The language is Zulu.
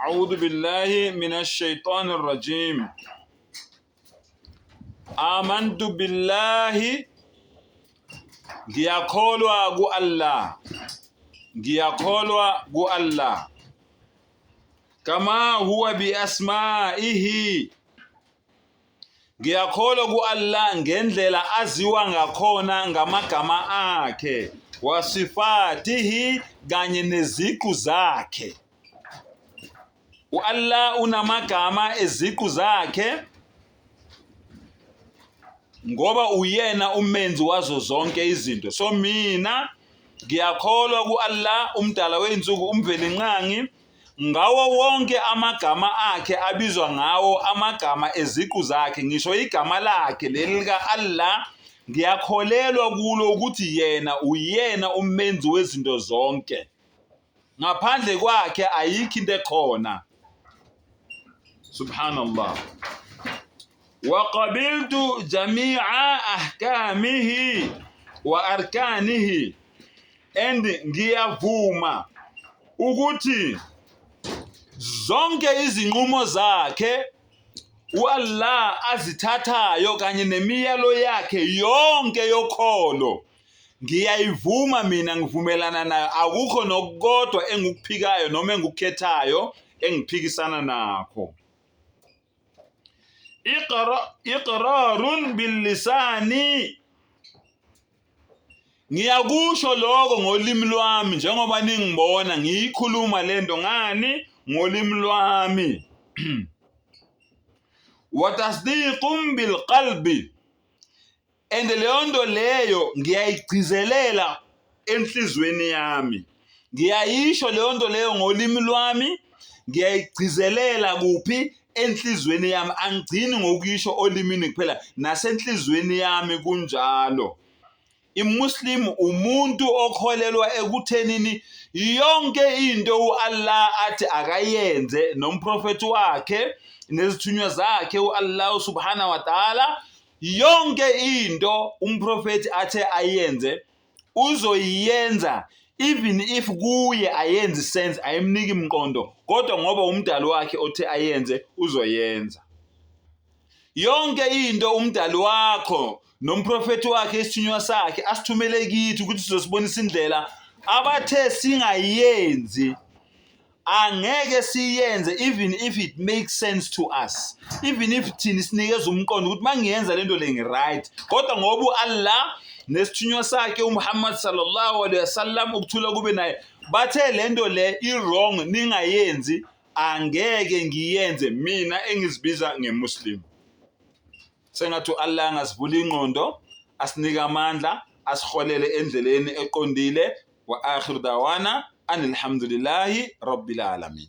أعوذ بالله من الشيطان الرجيم. آمنت بالله ngiyakholwa ku Allah kama huwa bi asma'ihi ngiyakholwa ku Allah ngendlela aziwa ngakhona ngamagama akhe wasifatihi kanye neziqu zakhe. Allah unamagama eziqu zakhe ngoba uyena umenzi wazo zonke izinto. So mina ngiyakholwa ku Allah umdala weinsuku umvelinqangi ngawo wonke amagama akhe abizwa ngawo amagama eziqu zakhe. Ngisho igama lakhe leli lika Allah ngiyakholelwa kulo ukuthi yena uyena umenzi wezinto zonke. Ngaphandle kwakhe ayikho into ekhona. Subhanallah. وقبلت جميع أحكامه وأركانه and ngiyavuma ukuthi zonke izinqumo zakhe Allah azithathayo kanye nemiyalo yakhe yonke yokholo ngiyayivuma. Mina ngivumelana nayo, akukho nokukodwa engikuphikayo noma engikukhethayo engiphikisana nakho. Iqrarun bil lisani, ngiyakusho lokho ngolimi lwami njengoba ningibona ngiyikhuluma lento ngani ngolimi lwami. Wa tasdiqun bil qalbi, and leyo nto leyo ngiyayigcizelela enhlizweni yami. Ngiyayisho leyo nto leyo ngolimi lwami, ngiyayigcizelela kuphi? Enhlizweni yami. Angigcini ngokuyisho olimini kuphela, nasenhlizweni yami kunjalo. IMuslim umuntu okholelwa ekuthenini yonke into uAllah athi akayenze nomprofeti wakhe nezithunywa zakhe uAllah subhanahu wa ta'ala, yonke into umprofeti athe ayenze uzoyenza, even if kuye ayenze sense ayimniki imqondo, kodwa ngoba umdali wakhe othe ayenze uzoyenza. Yonke into umdali wakho nomprofeti wakhe isithunywa sakhe asithumele kithi ukuthi sizosibonisa indlela abathe singayenzi, angeke siyenze even if it makes sense to us, even if thina sinikeza umqondo ukuthi mangiyenza lento le ngi-right, kodwa ngoba uAllah nesithunywa sakhe uMuhammad sallallahu alaihi wasallam ukuthula kube naye bathe lento le i-wrong ningayenzi, angeke ngiyenze mina engizibiza ngemuslim. Sengathi uAllah ngasivula ingqondo, asinike amandla, asiholele endleleni eqondile. Wa akhiru dawana anilhamdulillahi rabbil alamin.